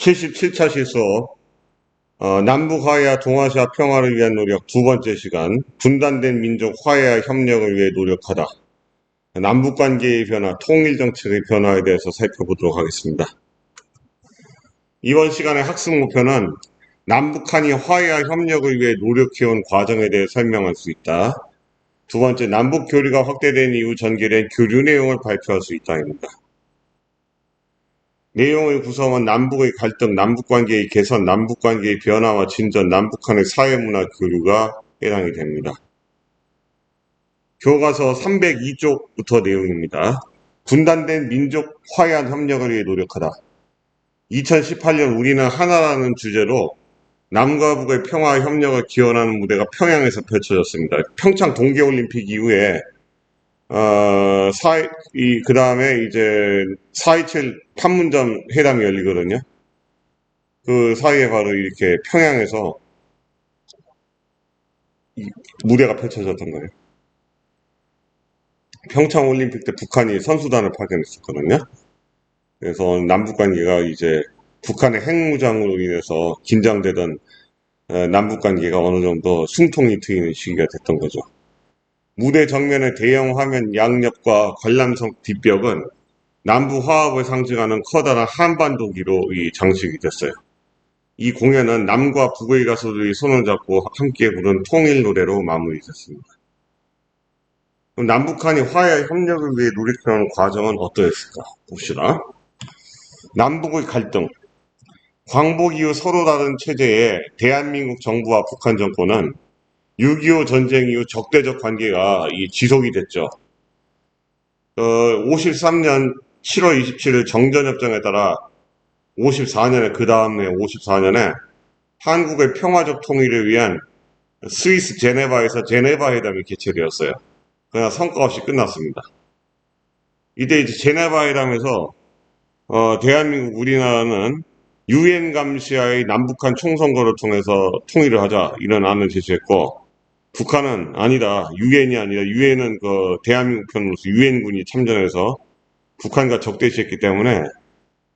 77차 실속 남북 화해와 동아시아 평화를 위한 노력 두 번째 시간 분단된 민족 화해와 협력을 위해 노력하다. 남북관계의 변화, 통일정책의 변화에 대해서 살펴보도록 하겠습니다. 이번 시간의 학습 목표는 남북한이 화해와 협력을 위해 노력해온 과정에 대해 설명할 수 있다. 두 번째, 남북 교류가 확대된 이후 전개된 교류 내용을 발표할 수 있다입니다. 내용의 구성은 남북의 갈등, 남북관계의 개선, 남북관계의 변화와 진전, 남북한의 사회문화 교류가 해당이 됩니다. 교과서 302쪽부터 내용입니다. 분단된 민족 화해한 협력을 위해 노력하다. 2018년 우리는 하나라는 주제로 남과 북의 평화와 협력을 기원하는 무대가 평양에서 펼쳐졌습니다. 평창 동계올림픽 이후에 그 다음에 이제 4.27 판문점 회담이 열리거든요. 그 사이에 바로 이렇게 평양에서 무대가 펼쳐졌던 거예요. 평창 올림픽 때 북한이 선수단을 파견했었거든요. 그래서 남북 관계가 이제 북한의 핵무장으로 인해서 긴장되던 남북 관계가 어느 정도 숨통이 트이는 시기가 됐던 거죠. 무대 정면의 대형 화면 양옆과 관람석 뒷벽은 남북 화합을 상징하는 커다란 한반도기로 장식이 됐어요. 이 공연은 남과 북의 가수들이 손을 잡고 함께 부른 통일 노래로 마무리됐습니다. 그럼 남북한이 화해 협력을 위해 노력하는 과정은 어떠했을까 봅시다. 남북의 갈등, 광복 이후 서로 다른 체제의 대한민국 정부와 북한 정권은 6.25 전쟁 이후 적대적 관계가 지속이 됐죠. 53년 7월 27일 정전협정에 따라 54년에 그 다음에 54년에 한국의 평화적 통일을 위한 스위스 제네바에서 제네바 회담이 개최되었어요. 그러나 성과 없이 끝났습니다. 이때 이제 제네바 회담에서 대한민국 우리나라는 유엔 감시하의 남북한 총선거를 통해서 통일을 하자 이런 안을 제시했고 북한은 아니다. 유엔이 아니라 유엔은 그 대한민국 편으로서 유엔군이 참전해서 북한과 적대시했기 때문에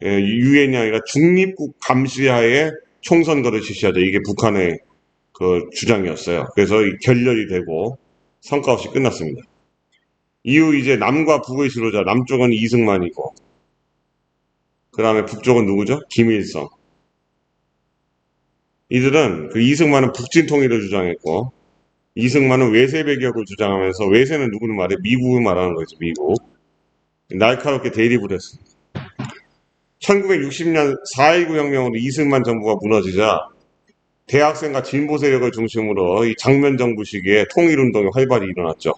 유엔이 아니라 중립국 감시하에 총선거를 실시하자. 이게 북한의 그 주장이었어요. 그래서 결렬이 되고 성과 없이 끝났습니다. 이후 이제 남과 북의 지도자, 남쪽은 이승만이고 그 다음에 북쪽은 누구죠? 김일성. 이들은 그 이승만은 북진 통일을 주장했고 이승만은 외세 배격을 주장하면서 외세는 누구를 말해? 미국을 말하는 거죠. 미국. 날카롭게 대립을 했습니다. 1960년 4.19 혁명으로 이승만 정부가 무너지자 대학생과 진보 세력을 중심으로 이 장면 정부 시기에 통일운동이 활발히 일어났죠.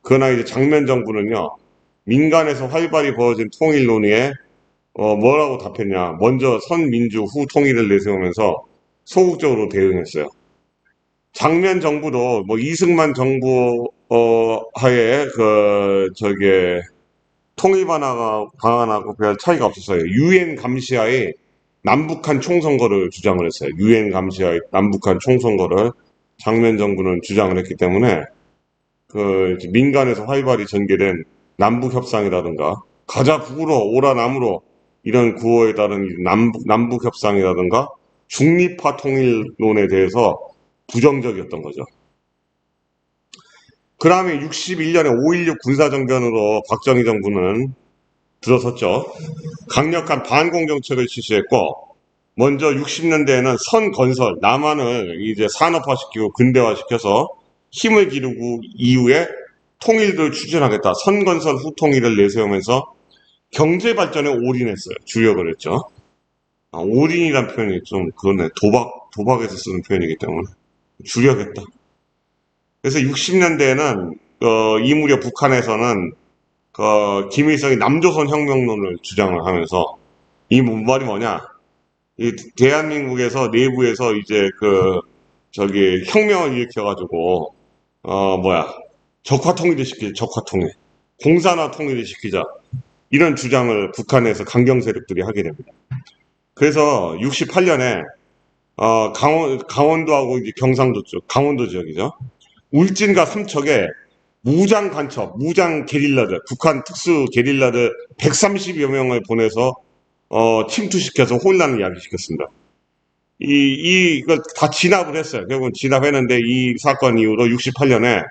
그러나 이제 장면 정부는요, 민간에서 활발히 벌어진 통일 논의에 뭐라고 답했냐? 먼저 선민주 후 통일을 내세우면서 소극적으로 대응했어요. 장면 정부도 뭐 이승만 정부 하에 통일 방안하고 별 차이가 없었어요. 유엔 감시하에 남북한 총선거를 주장을 했어요. 유엔 감시하에 남북한 총선거를 장면 정부는 주장을 했기 때문에 민간에서 활발히 전개된 남북 협상이라든가 가자 북으로 오라 남으로 이런 구호에 따른 남북 협상이라든가 중립화 통일론에 대해서 부정적이었던 거죠. 그 다음에 61년에 5.16 군사정변으로 박정희 정부는 들어섰죠. 강력한 반공정책을 실시했고 먼저 60년대에는 선건설, 남한을 이제 산업화시키고 근대화시켜서 힘을 기르고 이후에 통일을 추진하겠다. 선건설 후 통일을 내세우면서 경제발전에 올인했어요. 주력을 했죠. 올인이란 표현이 좀 그러네. 도박에서 쓰는 표현이기 때문에 주력했다. 그래서 60년대에는 이 무렵 북한에서는 김일성이 남조선 혁명론을 주장을 하면서 이 말이 뭐냐? 이 대한민국에서 내부에서 이제 혁명을 일으켜가지고 적화 통일을 시키자, 적화 통일, 공산화 통일을 시키자 이런 주장을 북한에서 강경 세력들이 하게 됩니다. 그래서 68년에 강원도하고 이제 경상도 쪽, 강원도 지역이죠. 울진과 삼척에 무장 간첩, 무장 게릴라들, 북한 특수 게릴라들 130여 명을 보내서 침투시켜서 혼란을 야기시켰습니다. 이걸 다 진압을 했어요. 결국은 진압했는데 이 사건 이후로 68년에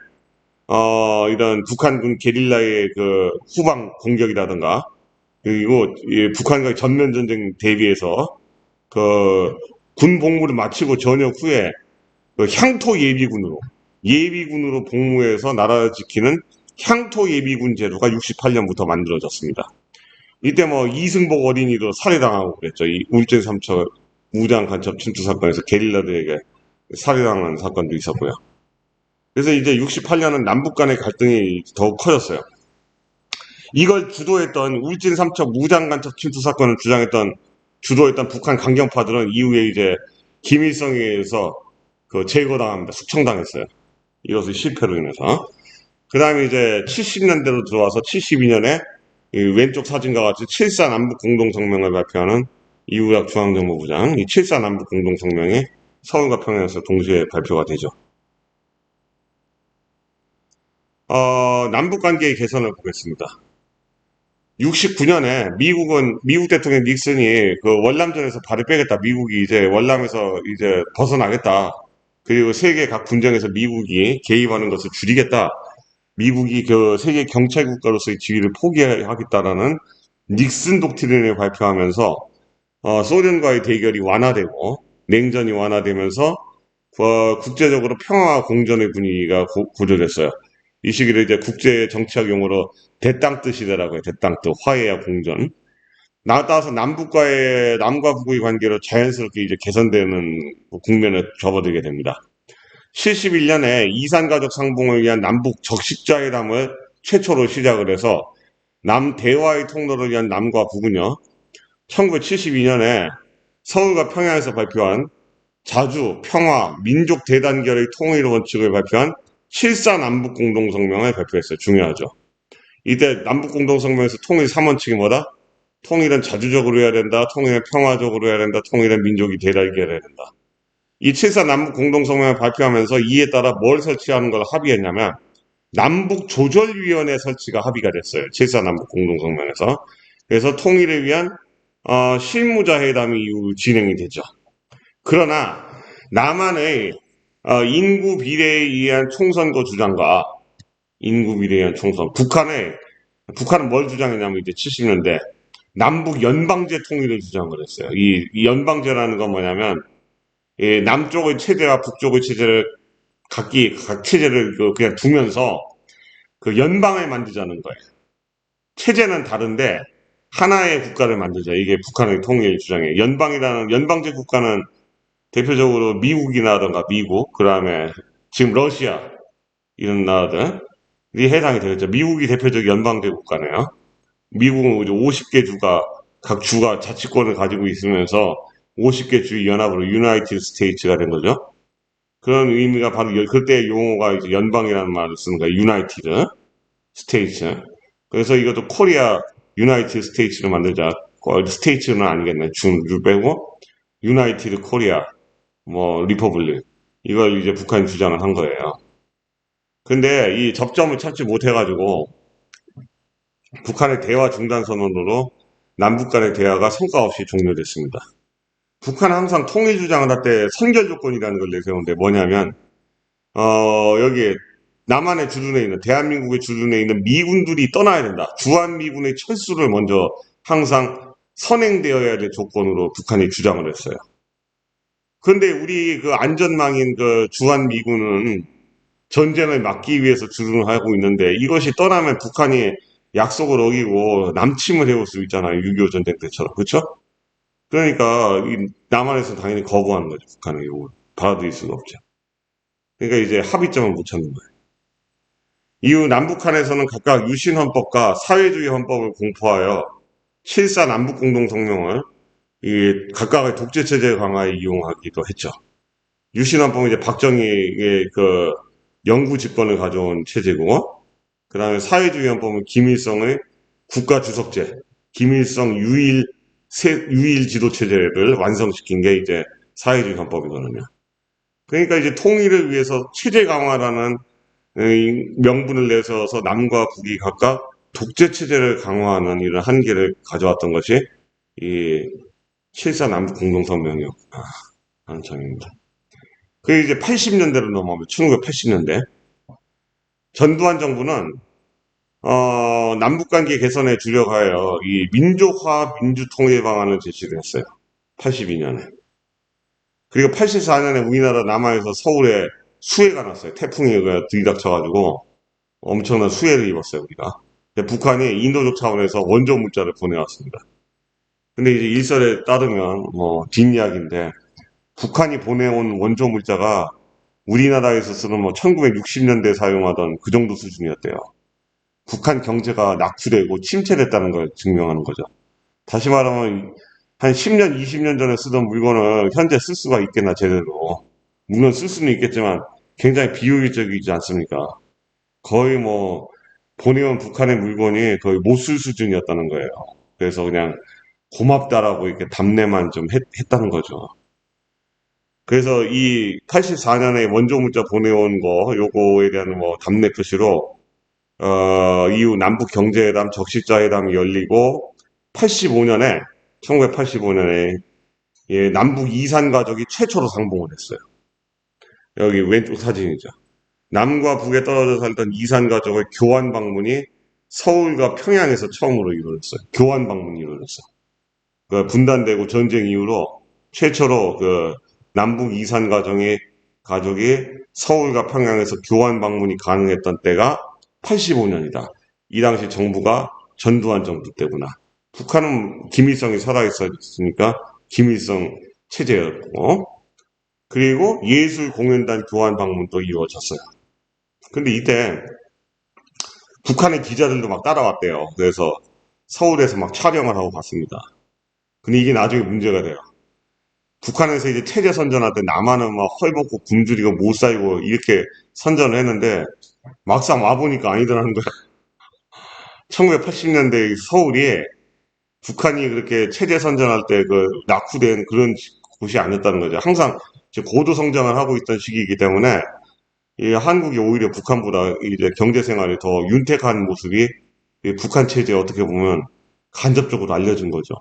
이런 북한군 게릴라의 그 후방 공격이라든가 그리고 이 북한과의 전면 전쟁 대비해서 그 군 복무를 마치고 전역 후에 그 향토 예비군으로 복무해서 나라를 지키는 향토 예비군 제도가 68년부터 만들어졌습니다. 이때 뭐 이승복 어린이도 살해당하고 그랬죠. 이 울진 삼척 무장 간첩 침투 사건에서 게릴라들에게 살해당한 사건도 있었고요. 그래서 이제 68년은 남북 간의 갈등이 더욱 커졌어요. 이걸 주도했던 울진 삼척 무장 간첩 침투 사건을 주도했던 북한 강경파들은 이후에 이제 김일성에 의해서 그 제거당합니다. 숙청당했어요. 이것의 실패로 인해서. 그 다음에 이제 70년대로 들어와서 72년에 왼쪽 사진과 같이 7.4 남북 공동성명을 발표하는 이우락 중앙정보부장, 이 7.4 남북 공동성명이 서울과 평양에서 동시에 발표가 되죠. 남북 관계의 개선을 보겠습니다. 69년에 미국 대통령 닉슨이 그 월남전에서 발을 빼겠다. 미국이 이제 월남에서 이제 벗어나겠다. 그리고 세계 각 분쟁에서 미국이 개입하는 것을 줄이겠다. 미국이 그 세계 경찰 국가로서의 지위를 포기하겠다라는 닉슨 독트린을 발표하면서 소련과의 대결이 완화되고 냉전이 완화되면서 국제적으로 평화와 공존의 분위기가 고조됐어요. 이 시기를 이제 국제 정치학 용어로 대땅뜻이라고 해요. 대땅뜻, 화해와 공존. 따라서 남과 북의 관계로 자연스럽게 이제 개선되는 국면에 접어들게 됩니다. 71년에 이산가족 상봉을 위한 남북 적십자회담을 최초로 시작을 해서 남대화의 통로를 위한 남과 북은요, 1972년에 서울과 평양에서 발표한 자주, 평화, 민족 대단결의 통일 원칙을 발표한 7.4 남북 공동성명을 발표했어요. 중요하죠. 이때 남북 공동성명에서 통일 3원칙이 뭐다? 통일은 자주적으로 해야 된다. 통일은 평화적으로 해야 된다. 통일은 민족이 대단결해야 된다. 이 7.4 남북 공동성명을 발표하면서 이에 따라 뭘 설치하는 걸 합의했냐면 남북조절위원회 설치가 합의가 됐어요. 7.4 남북 공동성명에서. 그래서 통일을 위한 실무자 회담이 이후 진행이 되죠. 그러나 남한의 인구 비례에 의한 총선거 주장과 인구 비례에 의한 총선, 북한은 뭘 주장했냐면 이제 70년대 남북 연방제 통일을 주장을 했어요. 이 연방제라는 건 뭐냐면 남쪽의 체제와 북쪽의 체제를 각 체제를 그냥 두면서 그 연방을 만들자는 거예요. 체제는 다른데 하나의 국가를 만들자. 이게 북한의 통일 주장이에요. 연방제 국가는 대표적으로 미국이라던가 미국, 그 다음에 지금 러시아 이런 나라들이 해당이 되겠죠. 미국이 대표적 연방제 국가네요. 미국은 이제 50개 주가 각 주가 자치권을 가지고 있으면서 50개 주의 연합으로 유나이티드 스테이츠가 된 거죠. 그런 의미가 바로 그때 용어가 이제 연방이라는 말을 쓰는 거예요. 유나이티드 스테이츠. 그래서 이것도 코리아 유나이티드 스테이츠로 만들자. 스테이츠는 아니겠네. 줄 빼고 유나이티드 코리아 뭐 리퍼블릭 이걸 이제 북한이 주장을 한 거예요. 근데 이 접점을 찾지 못해가지고 북한의 대화 중단 선언으로 남북 간의 대화가 성과 없이 종료됐습니다. 북한은 항상 통일 주장을 할 때 선결 조건이라는 걸 내세우는데 뭐냐면 여기에 남한의 주둔에 있는 대한민국의 주둔에 있는 미군들이 떠나야 된다. 주한미군의 철수를 먼저 항상 선행되어야 될 조건으로 북한이 주장을 했어요. 그런데 우리 그 안전망인 그 주한미군은 전쟁을 막기 위해서 주둔을 하고 있는데 이것이 떠나면 북한이 약속을 어기고 남침을 해올 수 있잖아요. 6.25 전쟁 때처럼. 그렇죠? 그러니까 남한에서 당연히 거부하는 거죠. 북한은 이걸 받아들일 수가 없죠. 그러니까 이제 합의점을 못 찾는 거예요. 이후 남북한에서는 각각 유신헌법과 사회주의 헌법을 공포하여 7.4 남북공동성명을 각각의 독재체제 강화에 이용하기도 했죠. 유신헌법은 이제 박정희의 그 영구 집권을 가져온 체제고, 그 다음에 사회주의 헌법은 김일성의 국가주석제, 김일성 유일 지도체제를 완성시킨 게 이제 사회주의 헌법이거든요. 그러니까 이제 통일을 위해서 체제 강화라는 명분을 내세워서 남과 북이 각각 독재 체제를 강화하는 이런 한계를 가져왔던 것이 이 7.4 남북 공동성명이요. 하는 점입니다. 그 이제 80년대로 넘어오면 1980년대 전두환 정부는 남북관계 개선에 주력하여 이 민족화 민주통일 방안을 제시를 했어요. 82년에. 그리고 84년에 우리나라 남한에서 서울에 수해가 났어요. 태풍이 들이닥쳐가지고 엄청난 수해를 입었어요, 우리가. 근데 북한이 인도적 차원에서 원조 물자를 보내왔습니다. 근데 이제 일설에 따르면 뭐 뒷이야기인데 북한이 보내온 원조 물자가 우리나라에서 쓰는 뭐 1960년대에 사용하던 그 정도 수준이었대요. 북한 경제가 낙후되고 침체됐다는 걸 증명하는 거죠. 다시 말하면 한 10년, 20년 전에 쓰던 물건을 현재 쓸 수가 있겠나 제대로. 물론 쓸 수는 있겠지만 굉장히 비효율적이지 않습니까? 거의 뭐 보내온 북한의 물건이 거의 못 쓸 수준이었다는 거예요. 그래서 그냥 고맙다라고 이렇게 답례만 좀 했다는 거죠. 그래서 이 84년에 원조 문자 보내온 거, 요거에 대한 뭐 답례 표시로, 이후 남북 경제회담, 적시자회담이 열리고, 85년에, 1985년에, 예, 남북 이산 가족이 최초로 상봉을 했어요. 여기 왼쪽 사진이죠. 남과 북에 떨어져 살던 이산 가족의 교환 방문이 서울과 평양에서 처음으로 이루어졌어요. 교환 방문이 이루어졌어요. 그 분단되고 전쟁 이후로 최초로 그 남북 이산 가족이 서울과 평양에서 교환 방문이 가능했던 때가 85년이다. 이 당시 정부가 전두환 정부 때구나. 북한은 김일성이 살아있었으니까 김일성 체제였고, 그리고 예술 공연단 교환 방문도 이루어졌어요. 근데 이때 북한의 기자들도 막 따라왔대요. 그래서 서울에서 막 촬영을 하고 갔습니다. 근데 이게 나중에 문제가 돼요. 북한에서 이제 체제 선전할 때 남한은 막 헐벗고 굶주리고 못 살고 이렇게 선전을 했는데 막상 와보니까 아니더라는 거야. 1980년대 서울이 북한이 그렇게 체제 선전할 때 그 낙후된 그런 곳이 아니었다는 거죠. 항상 이제 고도 성장을 하고 있던 시기이기 때문에 이 한국이 오히려 북한보다 이제 경제 생활이 더 윤택한 모습이 이 북한 체제에 어떻게 보면 간접적으로 알려진 거죠.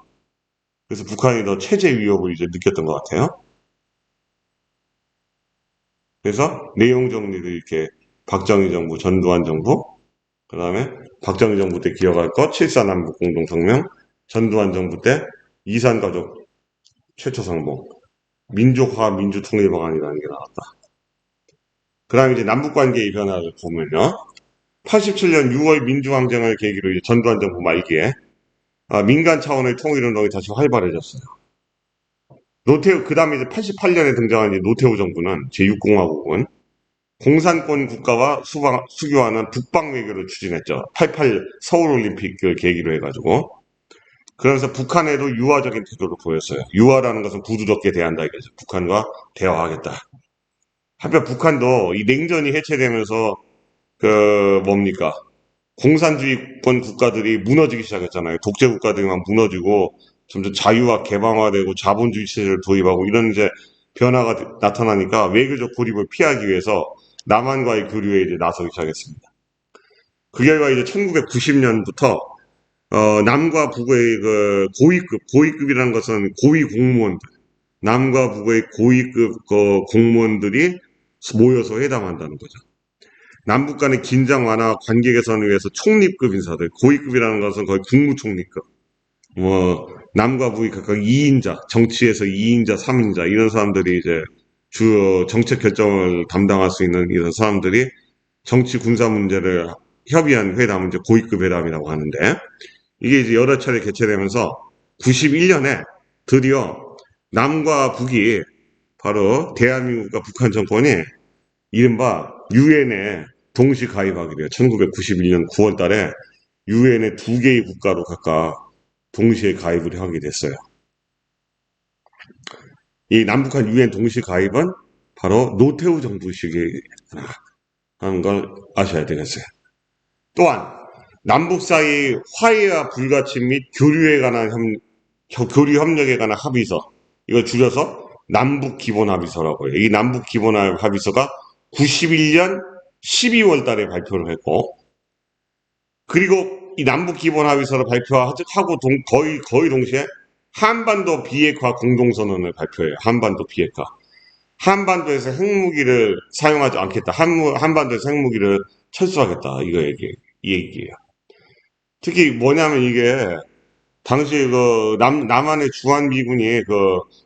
그래서 북한이 더 체제 위협을 이제 느꼈던 것 같아요. 그래서 내용 정리를 이렇게 박정희 정부, 전두환 정부, 그 다음에 박정희 정부 때 기억할 것, 7.4 남북 공동성명, 전두환 정부 때 이산가족 최초 상봉, 민족화 민주통일 방안이라는 게 나왔다. 그 다음에 이제 남북관계의 변화를 보면요. 87년 6월 민주항쟁을 계기로 이제 전두환 정부 말기에 민간 차원의 통일운동이 다시 활발해졌어요. 노태우, 그 다음에 이제 88년에 등장한 이제 노태우 정부는 제6공화국은 공산권 국가와 수교하는 북방 외교를 추진했죠. 88 서울올림픽을 계기로 해가지고. 그러면서 북한에도 유화적인 태도를 보였어요. 유화라는 것은 부드럽게 대한다 이거죠. 북한과 대화하겠다. 하필 북한도 이 냉전이 해체되면서 그 뭡니까? 공산주의권 국가들이 무너지기 시작했잖아요. 독재 국가들만 무너지고 점점 자유화 개방화되고 자본주의 체제를 도입하고 이런 이제 변화가 나타나니까 외교적 고립을 피하기 위해서 남한과의 교류에 이제 나서기 시작했습니다. 그 결과 이제 1990년부터 남과 북의 그 고위급이라는 것은 고위 공무원들, 남과 북의 고위급 그 공무원들이 모여서 회담한다는 거죠. 남북 간의 긴장 완화, 관계 개선을 위해서 총리급 인사들, 고위급이라는 것은 거의 국무총리급, 뭐 남과 북이 각각 2인자, 정치에서 2인자, 3인자 이런 사람들이 이제 주 정책 결정을 담당할 수 있는 이런 사람들이 정치 군사 문제를 협의한 회담은 이제 고위급 회담이라고 하는데 이게 이제 여러 차례 개최되면서 91년에 드디어 남과 북이 바로 대한민국과 북한 정권이 이른바 유엔에 동시 가입하게 돼요. 1991년 9월 달에 유엔의 두 개의 국가로 각각 동시에 가입을 하게 됐어요. 이 남북한 유엔 동시 가입은 바로 노태우 정부 시기구나 하는 걸 아셔야 되겠어요. 또한 남북 사이 화해와 불가침 및 교류 협력에 관한 합의서, 이걸 줄여서 남북 기본 합의서라고 해요. 이 남북 기본 합의서가 91년 12월 달에 발표를 했고, 그리고 이 남북 기본 합의서를 발표하고 거의 동시에 한반도 비핵화 공동선언을 발표해요. 한반도 비핵화. 한반도에서 핵무기를 사용하지 않겠다. 한반도에서 핵무기를 철수하겠다. 이 얘기예요. 특히 뭐냐면 이게 당시 남한의 주한미군이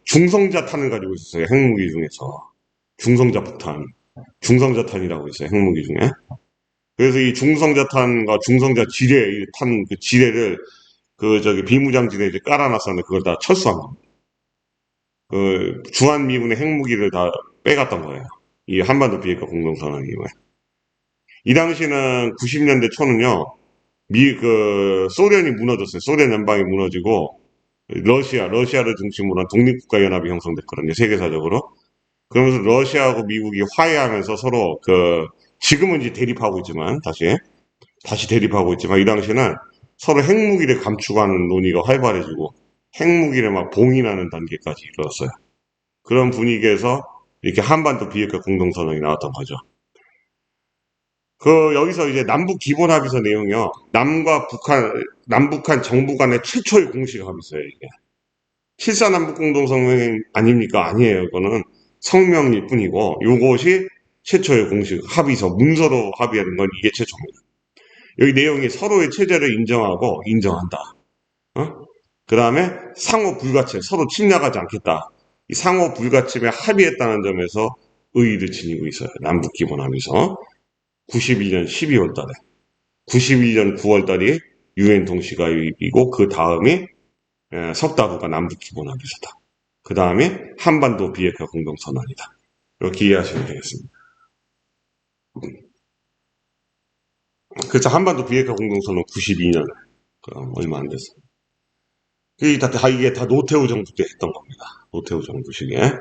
중성자탄을 가지고 있었어요. 핵무기 중에서. 중성자폭탄. 중성자탄이라고 있어요. 핵무기 중에. 그래서 이 중성자탄과 중성자 지뢰, 그 지뢰를 비무장지대에 이제 깔아놨었는데 그걸 다 철수한 겁니다. 주한미군의 핵무기를 다 빼갔던 거예요. 이 한반도 비핵화 공동선언 이후에. 이 당시는 90년대 초는요, 소련이 무너졌어요. 소련 연방이 무너지고, 러시아를 중심으로 한 독립국가연합이 형성됐거든요. 세계사적으로. 그러면서 러시아하고 미국이 화해하면서 서로 지금은 이제 대립하고 있지만, 다시 대립하고 있지만, 이 당시는 서로 핵무기를 감축하는 논의가 활발해지고, 핵무기를 막 봉인하는 단계까지 이르렀어요. 그런 분위기에서 이렇게 한반도 비핵화 공동선언이 나왔던 거죠. 여기서 이제 남북 기본합의서 내용이요. 남북한 정부 간의 최초의 공식 합의서예요, 이게. 7사 남북 공동성명 아닙니까? 아니에요. 이거는 성명일 뿐이고, 요것이 최초의 공식 합의서, 문서로 합의하는 건 이게 최초입니다. 여기 내용이 서로의 체제를 인정하고, 인정한다. 그 다음에 상호 불가침, 서로 침략하지 않겠다. 이 상호 불가침에 합의했다는 점에서 의의를 지니고 있어요. 남북 기본 합의서. 91년 12월 달에. 91년 9월 달이 유엔 동시가입이고 그 다음이 석다구가 남북 기본 합의서다. 그 다음에 한반도 비핵화 공동선언이다. 이렇게 이해하시면 되겠습니다. 그래서 한반도 비핵화 공동선언 92년 얼마 안 됐어요. 이게 다 노태우 정부 때 했던 겁니다. 노태우 정부 시기에.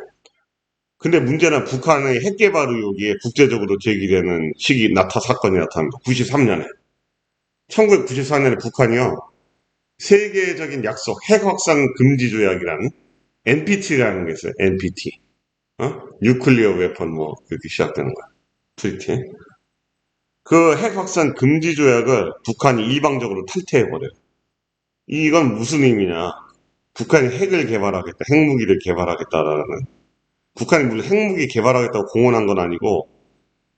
근데 문제는 북한의 핵 개발 의혹이 국제적으로 제기되는 사건이 나타납니다. 93년에. 1994년에 북한이요. 세계적인 약속, 핵 확산 금지 조약이라는 NPT라는 게 있어요. NPT. 뉴클리어 웨폰 그렇게 시작되는 거야. 트리티. 그 핵 확산 금지 조약을 북한이 일방적으로 탈퇴해버려요. 이건 무슨 의미냐. 북한이 핵을 개발하겠다, 핵무기를 개발하겠다라는. 북한이 물론 핵무기 개발하겠다고 공언한 건 아니고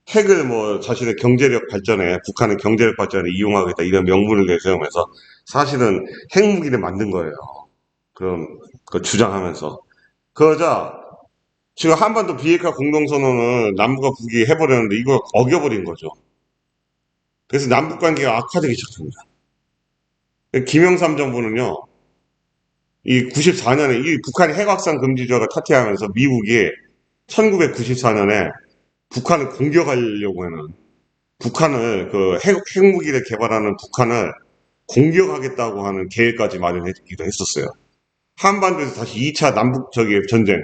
핵을 자신의 경제력 발전에, 북한의 경제력 발전에 이용하겠다 이런 명분을 내세우면서 사실은 핵무기를 만든 거예요. 그럼 주장하면서. 그러자 지금 한반도 비핵화 공동선언을 남북과 북이 해버렸는데 이걸 어겨버린 거죠. 그래서 남북 관계가 악화되기 시작합니다. 김영삼 정부는요, 이 94년에 이 북한이 핵 확산 금지 조약을 탈퇴하면서 미국이 1994년에 북한을 공격하려고 하는 북한을 핵무기를 개발하는 북한을 공격하겠다고 하는 계획까지 마련하기도 했었어요. 한반도에서 다시 2차 남북 전쟁,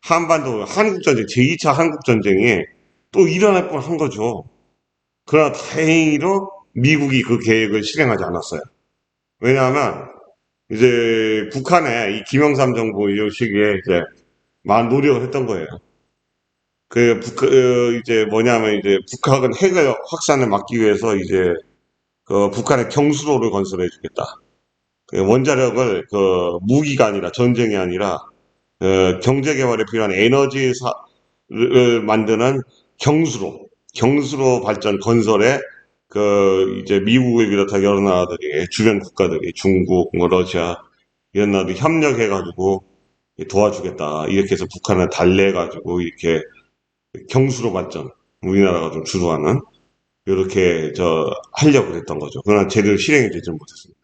한반도 한국전쟁, 제2차 한국전쟁이 또 일어날 뻔한 거죠. 그러나 다행히도 미국이 그 계획을 실행하지 않았어요. 왜냐하면 이제 북한의 이 김영삼 정부 이 시기에 이제 많은 노력을 했던 거예요. 이제 뭐냐면 이제 북한은 핵을 확산을 막기 위해서 이제 북한의 경수로를 건설해 주겠다. 원자력을 무기가 아니라 전쟁이 아니라 경제 개발에 필요한 에너지를 만드는 경수로 발전 건설에 이제 미국을 비롯한 여러 나라들이, 주변 국가들이, 중국, 러시아, 이런 나라들이 협력해가지고 도와주겠다. 이렇게 해서 북한을 달래가지고 이렇게 경수로 발전, 우리나라가 좀 주로 하는, 이렇게 하려고 했던 거죠. 그러나 제대로 실행이 되지 못했습니다.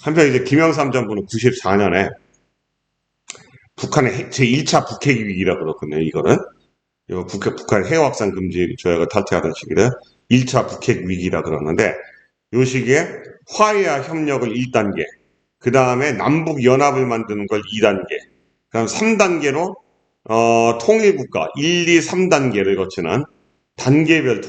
한편 이제 김영삼 정부는 94년에 북한의 제1차 북핵 위기라 그렇거든요, 이거는. 북한 핵 확산 금지 조약을 탈퇴하던 시기를 1차 북핵 위기라 그러는데, 이 시기에 화해와 협력을 1단계, 그 다음에 남북 연합을 만드는 걸 2단계, 그 다음 3단계로 통일국가 1, 2, 3단계를 거치는 단계별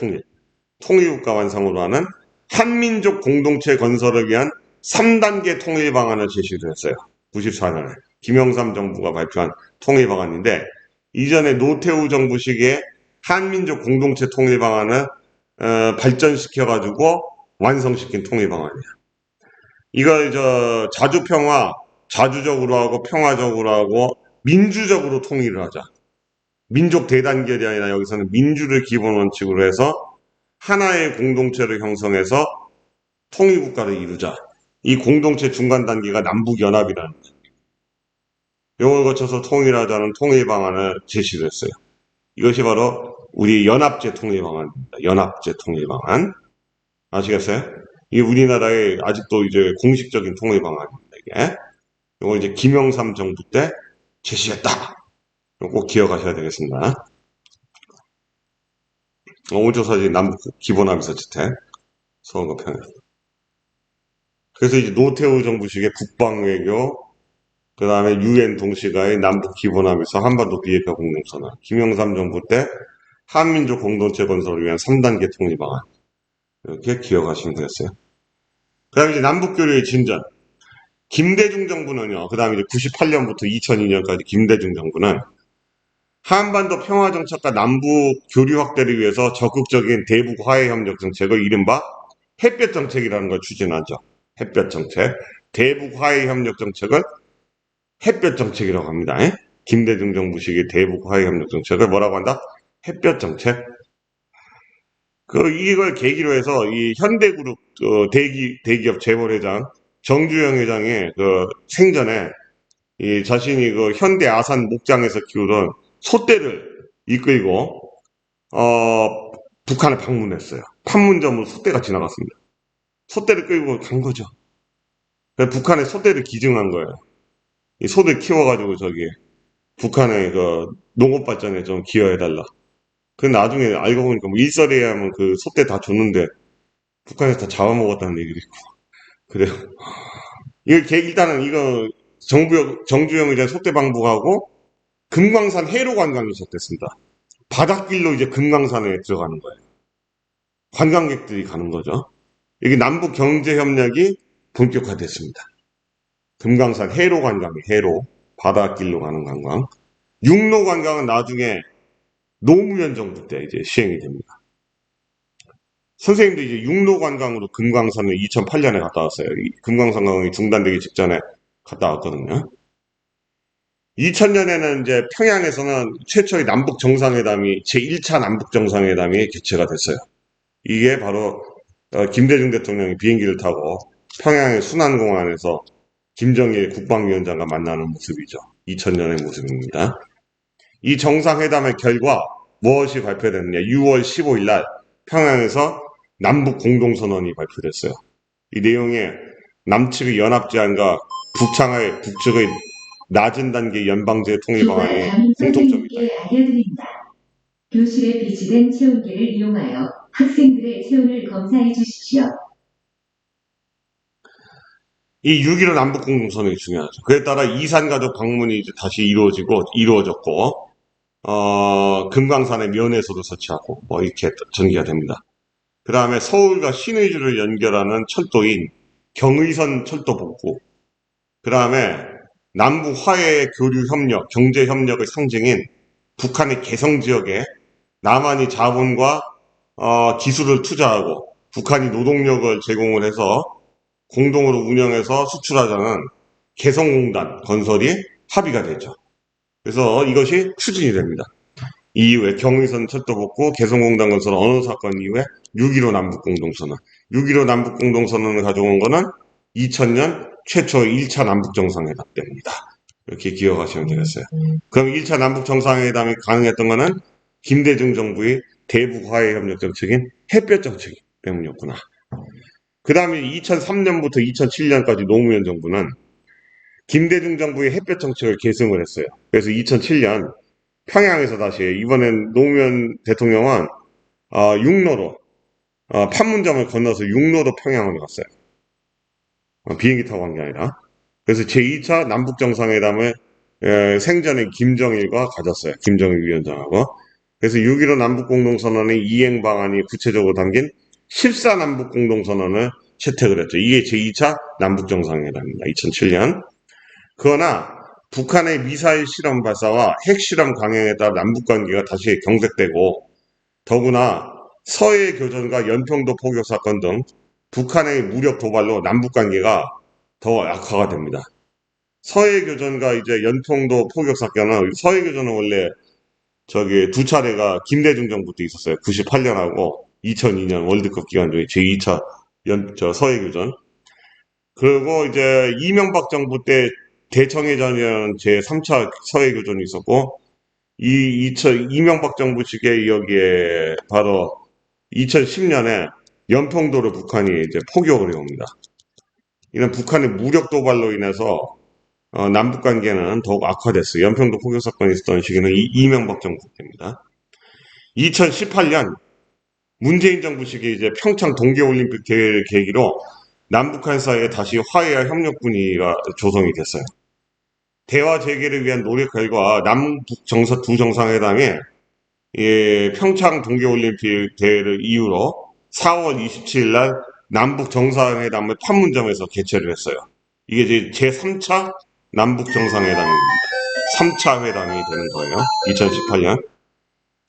통일국가 완성으로 하는 한민족 공동체 건설을 위한 3단계 통일 방안을 제시를 했어요. 94년에 김영삼 정부가 발표한 통일 방안인데, 이전에 노태우 정부 시기에 한민족 공동체 통일 방안을 발전시켜가지고 완성시킨 통일 방안이에요. 이걸 자주평화 자주적으로 하고 평화적으로 하고 민주적으로 통일을 하자. 민족 대단결이 아니라 여기서는 민주를 기본 원칙으로 해서 하나의 공동체를 형성해서 통일국가를 이루자. 이 공동체 중간 단계가 남북연합이라는 거예요. 이걸 거쳐서 통일하자는 통일 방안을 제시를 했어요. 이것이 바로 우리 연합제 통일 방안입니다. 연합제 통일 방안. 아시겠어요? 이게 우리나라의 아직도 이제 공식적인 통일 방안입니다. 이게. 이걸 이제 김영삼 정부 때 제시했다. 이거 꼭 기억하셔야 되겠습니다. 오조사지 남북 기본합의서 지택 서울과 평양. 그래서 이제 노태우 정부식의 국방외교, 그 다음에 UN 동시가의 남북 기본합의서 한반도 비핵화 공동선언, 김영삼 정부 때 한민족 공동체 건설을 위한 3단계 통일 방안. 이렇게 기억하시면 되겠어요. 그 다음에 이제 남북교류의 진전. 김대중 정부는요, 그 다음에 이제 98년부터 2002년까지 김대중 정부는 한반도 평화 정착과 남북 교류 확대를 위해서 적극적인 대북 화해 협력 정책을 이른바 햇볕 정책이라는 걸 추진하죠. 햇볕 정책. 대북 화해 협력 정책을 햇볕 정책이라고 합니다. 김대중 정부식의 대북 화해 협력 정책을 뭐라고 한다? 햇볕 정책. 이걸 계기로 해서 이 현대그룹 대기업 재벌회장 정주영 회장의 생전에 이 자신이 현대 아산 목장에서 키우던 소떼를 이끌고 북한을 방문했어요. 판문점으로 소떼가 지나갔습니다. 소떼를 끌고 간 거죠. 북한에 소떼를 기증한 거예요. 이 소들 키워가지고 북한의 농업 발전에 좀 기여해달라. 나중에 알고 보니까 뭐 일설에 하면 소떼 다 줬는데 북한에서 다 잡아먹었다는 얘기도 있고. 그래요. 일단은 정주영 의장 소떼 방북하고 금강산 해로 관광이 시작됐습니다. 바닷길로 이제 금강산에 들어가는 거예요. 관광객들이 가는 거죠. 이게 남북 경제 협력이 본격화됐습니다. 금강산 해로 관광이 해로 바닷길로 가는 관광. 육로 관광은 나중에 노무현 정부 때 이제 시행이 됩니다. 선생님도 이제 육로 관광으로 금강산을 2008년에 갔다 왔어요. 금강산 관광이 중단되기 직전에 갔다 왔거든요. 2000년에는 이제 평양에서는 최초의 남북 정상회담이 제1차 남북 정상회담이 개최가 됐어요. 이게 바로 김대중 대통령이 비행기를 타고 평양의 순안공항에서 김정일 국방위원장과 만나는 모습이죠. 2000년의 모습입니다. 이 정상회담의 결과 무엇이 발표됐느냐. 6월 15일 날 평양에서 남북 공동선언이 발표됐어요. 이 내용에 남측의 연합제안과 북측의 낮은 단계 연방제 통일 방안이 공통점이 있다. 교실에 비치된 체온계를 이용하여 학생들의 체온을 검사해 주십시오. 이 6.15 남북 공동선언이 중요하죠. 그에 따라 이산가족 방문이 이제 다시 이루어졌고, 금강산에 면회소도 설치하고, 뭐 이렇게 전개가 됩니다. 그 다음에 서울과 신의주를 연결하는 철도인 경의선 철도 복구, 그 다음에 남북 화해 교류 협력, 경제 협력의 상징인 북한의 개성 지역에 남한이 자본과 기술을 투자하고 북한이 노동력을 제공을 해서 공동으로 운영해서 수출하자는 개성공단 건설이 합의가 되죠. 그래서 이것이 추진이 됩니다. 이후에 경의선 철도 복구, 개성공단 건설 어느 사건 이후에 6.15 남북공동선언. 6.15 남북공동선언을 가져온 거는 2000년 최초 1차 남북정상회담 때입니다. 이렇게 기억하시면 되겠어요. 그럼 1차 남북정상회담이 가능했던 거는 김대중 정부의 대북 화해 협력 정책인 햇볕 정책 때문이었구나. 그 다음에 2003년부터 2007년까지 노무현 정부는 김대중 정부의 햇볕 정책을 계승을 했어요. 그래서 2007년 평양에서 다시 이번엔 노무현 대통령은 육로로 판문점을 건너서 육로로 평양을 갔어요. 비행기 타고 간 게 아니라. 그래서 제2차 남북정상회담을 생전에 김정일과 가졌어요. 김정일 위원장하고. 그래서 6.15 남북공동선언의 이행 방안이 구체적으로 담긴 14남북공동선언을 채택을 했죠. 이게 제2차 남북정상회담입니다. 2007년. 그러나 북한의 미사일 실험 발사와 핵실험 강행에 따라 남북관계가 다시 경색되고 더구나 서해 교전과 연평도 포격 사건 등 북한의 무력 도발로 남북관계가 더 악화가 됩니다. 서해교전과 이제 연평도 포격 사건은, 서해교전은 원래 저기 두 차례가 김대중 정부 때 있었어요. 98년하고 2002년 월드컵 기간 중에 제2차 서해교전. 그리고 이제 이명박 정부 때 대청해전이라는 제3차 서해교전이 있었고, 이명박 정부 시기에 여기에 바로 2010년에 연평도를 북한이 이제 포격을 해옵니다. 이런 북한의 무력 도발로 인해서 남북 관계는 더욱 악화됐어요. 연평도 포격 사건이 있었던 시기는 이명박 정부 때입니다. 2018년 문재인 정부 시기에 이제 평창 동계올림픽 대회를 계기로 남북한 사이에 다시 화해와 협력 분위기가 조성이 됐어요. 대화 재개를 위한 노력 결과 남북 두 정상회담이 평창 동계올림픽 대회를 이후로 4월 27일 날 남북 정상회담을 판문점에서 개최를 했어요. 이게 이제 제3차 남북 정상회담입니다. 3차 회담이 되는 거예요. 2018년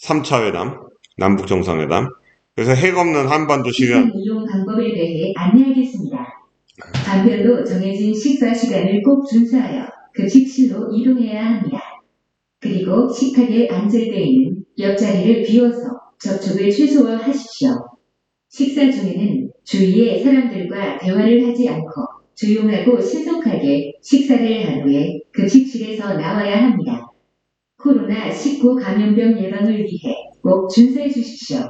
3차 회담, 남북 정상회담. 그래서 핵 없는 한반도 실현. 식사 이용 방법에 대해 안내하겠습니다. 반별로 정해진 식사 시간을 꼭 준수하여 급식실로 이동해야 합니다. 그리고 식탁에 앉을 때에는 옆자리를 비워서 접촉을 최소화하십시오. 식사 중에는 주위의 사람들과 대화를 하지 않고 조용하고 신속하게 식사를 한 후에 급식실에서 나와야 합니다. 코로나19 감염병 예방을 위해 꼭 준수해 주십시오.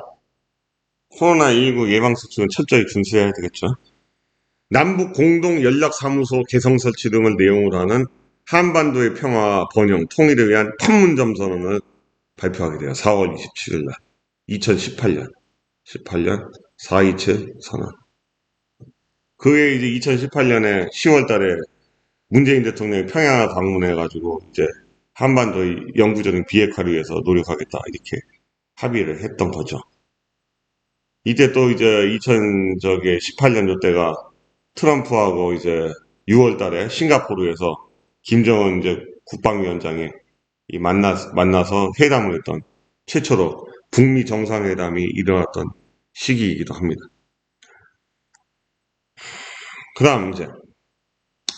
코로나19 예방수칙은 철저히 준수해야 되겠죠. 남북 공동 연락사무소 개성 설치 등을 내용으로 하는 한반도의 평화, 번영, 통일을 위한 판문점 선언을 발표하게 돼요. 4월 27일 날. 2018년. 427 선언. 그해 이제 2018년에 10월 달에 문재인 대통령이 평양을 방문해가지고 이제 한반도의 영구적인 비핵화를 위해서 노력하겠다. 이렇게 합의를 했던 거죠. 이때 또 이제 2018년 요때가 트럼프하고 이제 6월 달에 싱가포르에서 김정은 이제 국방위원장이 만나서 회담을 했던 최초로 북미 정상회담이 일어났던 시기이기도 합니다. 그 다음 이제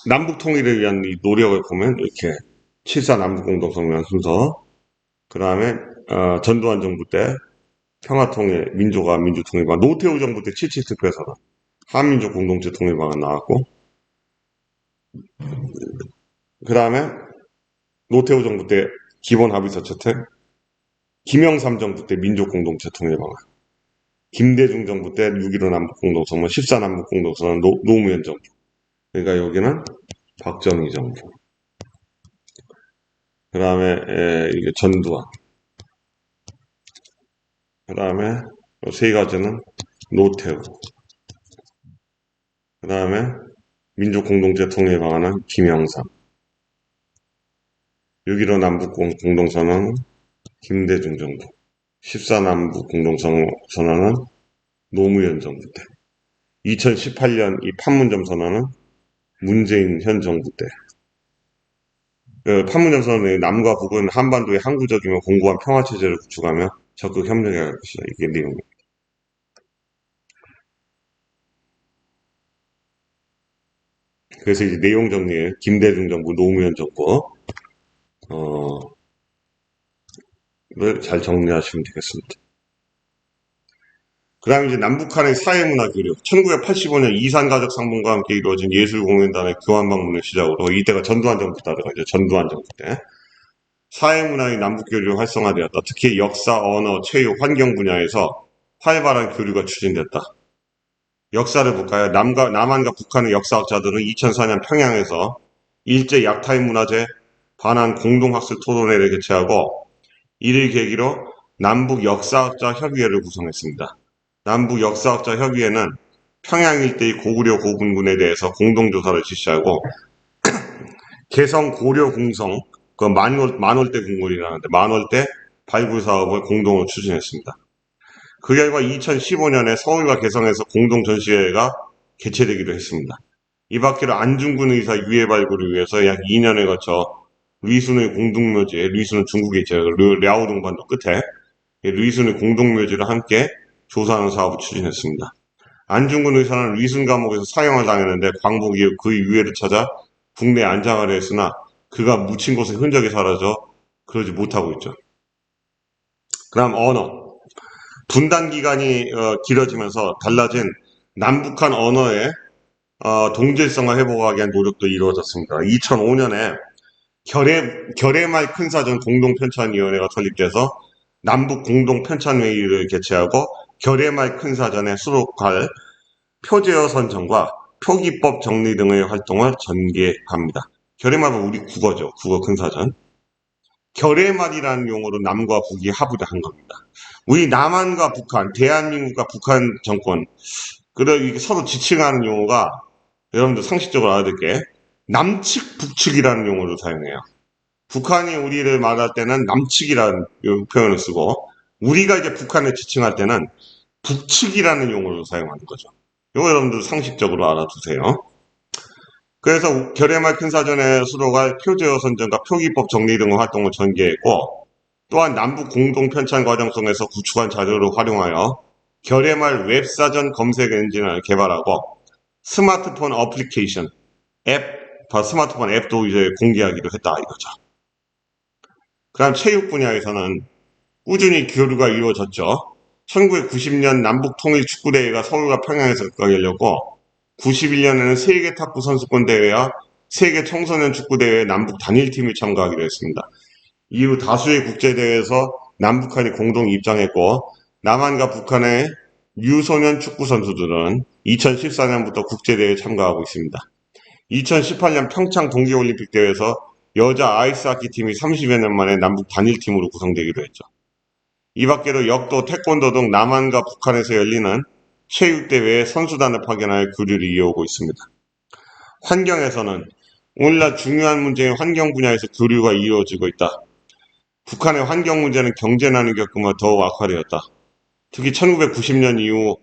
남북 통일을 위한 이 노력을 보면 이렇게 7.4 남북공동성명 순서, 그 다음에 전두환 정부 때 평화통일, 민주화, 민주통일방, 노태우 정부 때 7.7 특별선언, 한민족 공동체 통일방안 나왔고, 그 다음에 노태우 정부 때 기본합의서 채택, 김영삼 정부 때 민족공동체 통일방안, 김대중 정부 때 6.15 남북공동선언, 14 남북공동선언, 노무현 정부. 그러니까 여기는 박정희 정부. 그 다음에 이게 전두환. 그 다음에 세 가지는 노태우. 그 다음에 민족공동체 통일방안은 김영삼. 6.15 남북공동선언은 김대중 정부. 14 남북공동선언은 노무현 정부 때. 2018년 이 판문점 선언은 문재인 현 정부 때. 그 판문점 선언은 남과 북은 한반도의 항구적이며 공고한 평화체제를 구축하며 적극 협력해야 할 것이다. 이게 내용입니다. 그래서 이제 내용 정리에 김대중 정부, 노무현 정부, 를 잘 정리하시면 되겠습니다. 그 다음에 이제 남북한의 사회문화 교류. 1985년 이산가족 상봉과 함께 이루어진 예술공연단의 교환 방문을 시작으로, 이때가 전두환 정부 때가 이제 전두환 정부 때. 사회문화의 남북교류 활성화되었다. 특히 역사, 언어, 체육, 환경 분야에서 활발한 교류가 추진됐다. 역사를 볼까요? 남한과 북한의 역사학자들은 2004년 평양에서 일제 약탈 문화재 반환 공동학술 토론회를 개최하고 이를 계기로 남북 역사학자 협의회를 구성했습니다. 남북 역사학자 협의회는 평양 일대의 고구려 고분군에 대해서 공동조사를 실시하고 개성 고려 궁성 그 만월대 궁궐이라는데 만월대 발굴 사업을 공동으로 추진했습니다. 그 결과 2015년에 서울과 개성에서 공동 전시회가 개최되기도 했습니다. 이 밖에도 안중근 의사 유해 발굴을 위해서 약 2년에 걸쳐 루이순의 공동묘지에, 루이순은 중국에 있죠. 랴오동반도 끝에 루이순의 공동묘지를 함께 조사하는 사업을 추진했습니다. 안중근 의사는 루이순 감옥에서 사형을 당했는데 광복 이후 그의 유해를 찾아 국내에 안장하려 했으나 그가 묻힌 곳에 흔적이 사라져 그러지 못하고 있죠. 그다음 언어. 분단 기간이 길어지면서 달라진 남북한 언어의 동질성을 회복하기 위한 노력도 이루어졌습니다. 2005년에 결의말 큰사전 공동편찬위원회가 설립돼서 남북 공동편찬회의를 개최하고 결의말 큰사전에 수록할 표제어 선정과 표기법 정리 등의 활동을 전개합니다. 결의말은 우리 국어죠. 국어 큰사전. 결의말이라는 용어로 남과 북이 합의를 한 겁니다. 우리 남한과 북한, 대한민국과 북한 정권, 이게 서로 지칭하는 용어가 여러분들 상식적으로 알아둘 게 남측, 북측이라는 용어를 사용해요. 북한이 우리를 말할 때는 남측이라는 표현을 쓰고 우리가 이제 북한을 지칭할 때는 북측이라는 용어를 사용하는 거죠. 이거 여러분들 상식적으로 알아두세요. 그래서 결의말 큰사전에 수록할 표제어 선정과 표기법 정리 등의 활동을 전개했고 또한 남북 공동 편찬 과정 속에서 구축한 자료를 활용하여 결의말 웹사전 검색 엔진을 개발하고 스마트폰 어플리케이션, 스마트폰 앱도 이제 공개하기도 했다 이거죠. 그다음 체육 분야에서는 꾸준히 교류가 이루어졌죠. 1990년 남북 통일 축구대회가 서울과 평양에서 열렸고 91년에는 세계 탁구 선수권 대회와 세계 청소년 축구대회에 남북 단일팀이 참가하기로 했습니다. 이후 다수의 국제대회에서 남북한이 공동 입장했고 남한과 북한의 유소년 축구 선수들은 2014년부터 국제대회에 참가하고 있습니다. 2018년 평창 동계올림픽 대회에서 여자 아이스하키 팀이 30여 년 만에 남북 단일팀으로 구성되기도 했죠. 이 밖에도 역도, 태권도 등 남한과 북한에서 열리는 체육대회에 선수단을 파견하여 교류를 이어오고 있습니다. 환경에서는 오늘날 중요한 문제인 환경 분야에서 교류가 이루어지고 있다. 북한의 환경 문제는 경제난을 겪으며 더욱 악화되었다. 특히 1990년 이후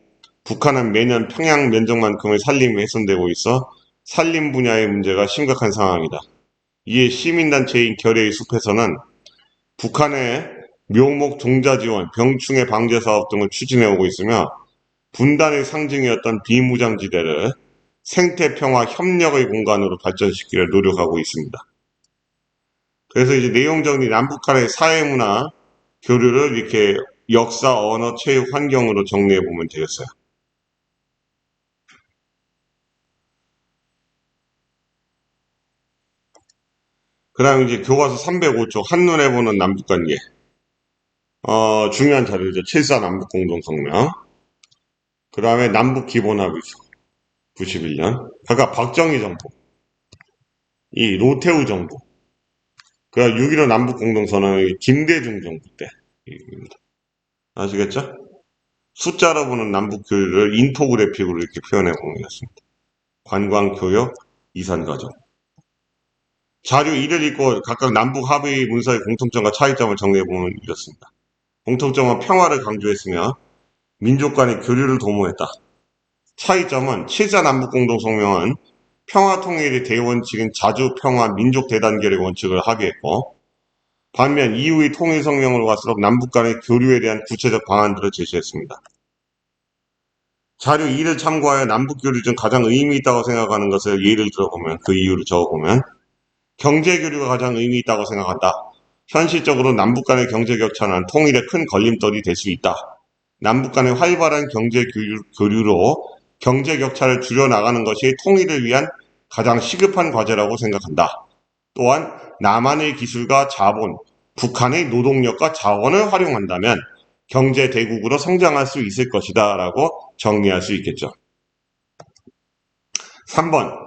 북한은 매년 평양 면적만큼의 산림이 훼손되고 있어 산림 분야의 문제가 심각한 상황이다. 이에 시민단체인 결의의 숲에서는 북한의 묘목 종자 지원, 병충해 방제 사업 등을 추진해오고 있으며 분단의 상징이었던 비무장지대를 생태평화 협력의 공간으로 발전시키려 노력하고 있습니다. 그래서 이제 내용 정리, 남북한의 사회문화 교류를 이렇게 역사, 언어, 체육, 환경으로 정리해 보면 되겠어요. 그 다음에 이제 교과서 305쪽 한눈에 보는 남북관계. 중요한 자료죠. 7.4 남북공동성명. 그 다음에 남북기본합의서 91년. 아까 박정희 정부, 이 노태우 정부, 그 다음 6.15 남북공동선언의 김대중 정부 때. 아시겠죠? 숫자로 보는 남북교류를 인포그래픽으로 이렇게 표현해 보면 되겠습니다. 관광, 교역, 이산가족. 자료 1을 읽고 각각 남북 합의 문서의 공통점과 차이점을 정리해 보면 이렇습니다. 공통점은 평화를 강조했으며 민족 간의 교류를 도모했다. 차이점은 7.4 남북공동성명은 평화 통일의 대원칙인 자주 평화 민족 대단결의 원칙을 합의했고 반면 이후의 통일성명으로 갈수록 남북 간의 교류에 대한 구체적 방안들을 제시했습니다. 자료 2를 참고하여 남북교류 중 가장 의미 있다고 생각하는 것을 예를 들어보면 그 이유를 적어보면 경제교류가 가장 의미 있다고 생각한다. 현실적으로 남북 간의 경제격차는 통일의 큰 걸림돌이 될 수 있다. 남북 간의 활발한 경제교류로 경제격차를 줄여나가는 것이 통일을 위한 가장 시급한 과제라고 생각한다. 또한 남한의 기술과 자본, 북한의 노동력과 자원을 활용한다면 경제 대국으로 성장할 수 있을 것이다 라고 정리할 수 있겠죠. 3번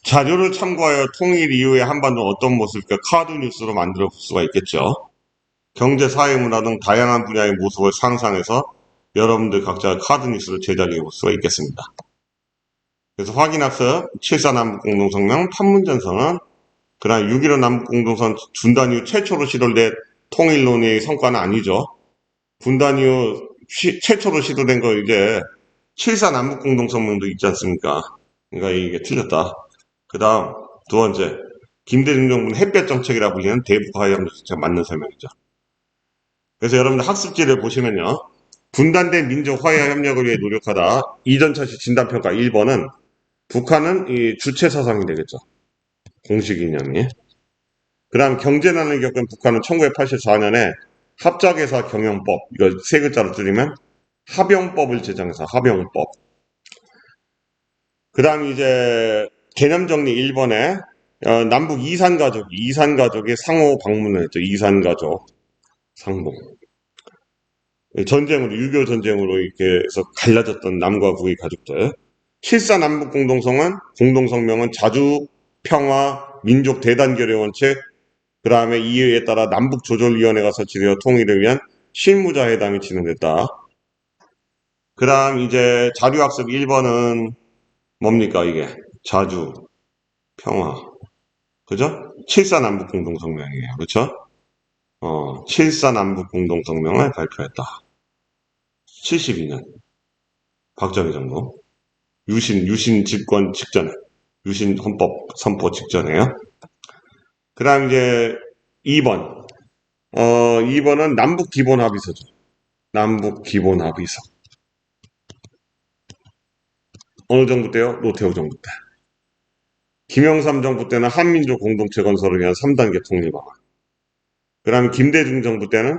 자료를 참고하여 통일 이후의 한반도는 어떤 모습일까 카드 뉴스로 만들어 볼 수가 있겠죠. 경제, 사회, 문화 등 다양한 분야의 모습을 상상해서 여러분들 각자 카드 뉴스를 제작해 볼 수가 있겠습니다. 그래서 확인학습 7.4 남북공동성명 판문점선언 그 다음 6.15 남북공동선 분단 이후 최초로 시도된 통일론의 성과는 아니죠. 분단 이후 최초로 시도된 거 이제 7.4 남북공동성명도 있지 않습니까? 그러니까 이게 틀렸다. 그 다음 두 번째 김대중 정부는 햇볕 정책이라 불리는 대북 화해협력 정책 맞는 설명이죠. 그래서 여러분들 학습지를 보시면요. 분단된 민족 화해와 협력을 위해 노력하다. 이전차시 진단평가 1번은 북한은 이 주체 사상이 되겠죠. 공식 이념이. 그 다음 경제난을 겪은 북한은 1984년에 합작회사 경영법, 이거 세 글자로 줄이면 합영법을 제정해서 합영법. 그 다음 이제 개념 정리 1번에 남북 이산가족의 상호 방문을 했죠. 이산가족 상봉. 전쟁으로, 6.25 전쟁으로 이렇게 해서 갈라졌던 남과 북의 가족들. 실사 남북 공동성명은 자주, 평화, 민족 대단결의 원칙, 그 다음에 이에 따라 남북조절위원회가 설치되어 통일을 위한 실무자회담이 진행됐다. 그 다음 이제 자료학습 1번은 뭡니까 이게? 자주, 평화. 그죠? 7사 남북 공동성명이에요. 그렇죠? 7사 남북 공동성명을 발표했다. 72년. 박정희 정부. 유신 집권 직전에. 유신 헌법 선포 직전에요. 그 다음 이제 2번. 2번은 남북 기본 합의서죠. 남북 기본 합의서. 어느 정부 때요? 노태우 정부 때. 김영삼 정부 때는 한민족 공동체 건설을 위한 3단계 통일방안. 그 다음에 김대중 정부 때는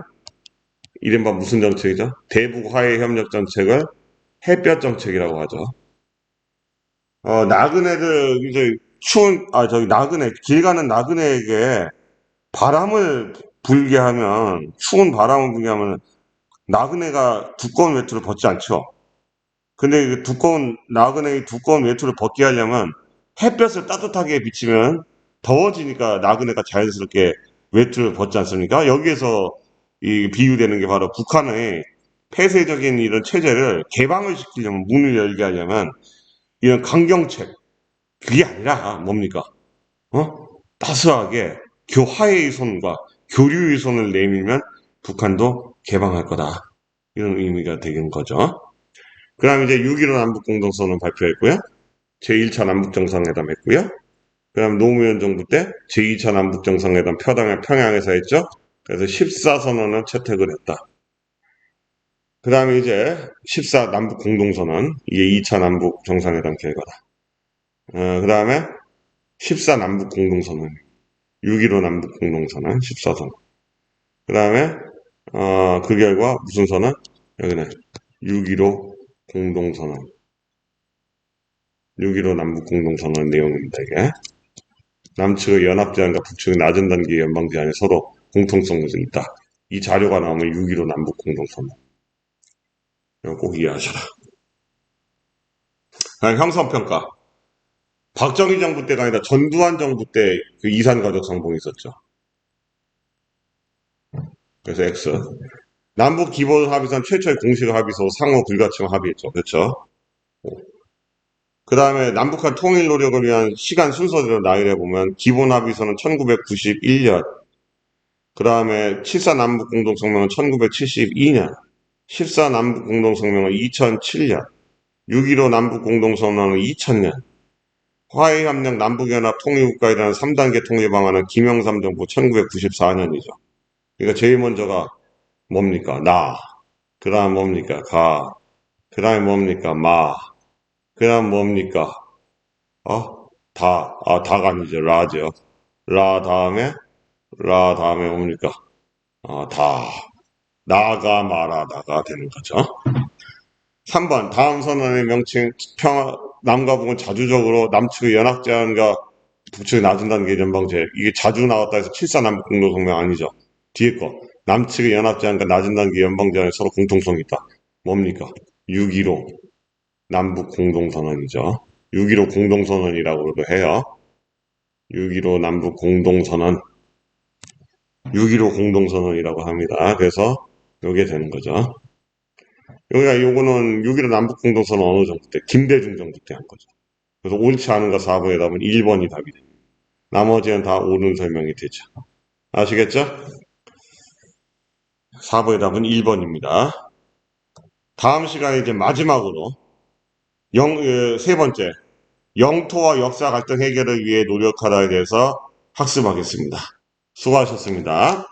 이른바 무슨 정책이죠? 대북 화해 협력 정책을 햇볕 정책이라고 하죠. 나그네들 이제 나그네 길 가는 나그네에게 바람을 불게 하면 추운 바람을 불게 하면 나그네가 두꺼운 외투를 벗지 않죠. 근데 그 나그네의 두꺼운 외투를 벗게 하려면 햇볕을 따뜻하게 비치면 더워지니까 나그네가 자연스럽게 외투를 벗지 않습니까? 여기에서 이 비유되는 게 바로 북한의 폐쇄적인 이런 체제를 개방을 시키려면, 문을 열게 하려면 이런 강경책, 그게 아니라 뭡니까? 따스하게 화해의 손과 교류의 손을 내밀면 북한도 개방할 거다. 이런 의미가 되는 거죠. 그 다음 이제 6.15 남북공동선언 발표했고요. 제1차 남북정상회담 했고요. 그 다음 노무현 정부 때 제2차 남북정상회담 평양에서 했죠. 그래서 14선언을 채택을 했다. 그 다음에 이제 14 남북공동선언, 이게 2차 남북정상회담 결과다. 그 다음에 14 남북공동선언, 6.15 남북공동선언, 14선언. 그 다음에 그 결과 무슨 선언? 여기는 6.15 공동선언. 6.15 남북공동선언 내용입니다, 이게. 남측의 연합제한과 북측의 낮은 단계 연방제한이 서로 공통성이 있다. 이 자료가 나오면 6.15 남북공동선언. 이거 꼭 이해하셔라. 다음 형성평가. 박정희 정부 때가 아니라 전두환 정부 때 그 이산가족 상봉이 있었죠. 그래서 X. 남북 기본 합의선 최초의 공식 합의서 상호 불가침 합의했죠. 그렇죠? 그 다음에 남북한 통일 노력을 위한 시간 순서대로 나열해 보면 기본 합의서는 1991년, 그 다음에 7사 남북 공동성명은 1972년, 14 남북 공동성명은 2007년, 6.15 남북 공동성명은 2000년, 화해협력 남북연합 통일국가이라는 3단계 통일 방안은 김영삼 정부 1994년이죠. 그러니까 제일 먼저가 뭡니까? 나. 그 다음 뭡니까? 가. 그 다음에 뭡니까? 마. 그 다음 뭡니까? 다가 아니죠. 라죠. 라 다음에 뭡니까? 다. 나가 말하다가 되는 거죠. 3번. 다음 선언의 명칭, 남과 북은 자주적으로 남측의 연합제한과 북측의 낮은 단계 연방제. 이게 자주 나왔다 해서 7사 남북 공동성명 아니죠. 뒤에 거. 남측의 연합제한과 낮은 단계 연방제한에 서로 공통성이 있다. 뭡니까? 6.15 남북 공동선언이죠. 6.15 공동선언이라고도 해요. 6.15 남북 공동선언. 6.15 공동선언이라고 합니다. 그래서 이게 되는 거죠. 요거는 6.15 남북 공동선언 어느 정부 때? 김대중 정부 때 한 거죠. 그래서 옳지 않은가 4번에 답은 1번이 답이 됩니다. 나머지는 다 옳은 설명이 되죠. 아시겠죠? 4번의 답은 1번입니다. 다음 시간에 이제 마지막으로 세 번째 영토와 역사 갈등 해결을 위해 노력하라에 대해서 학습하겠습니다. 수고하셨습니다.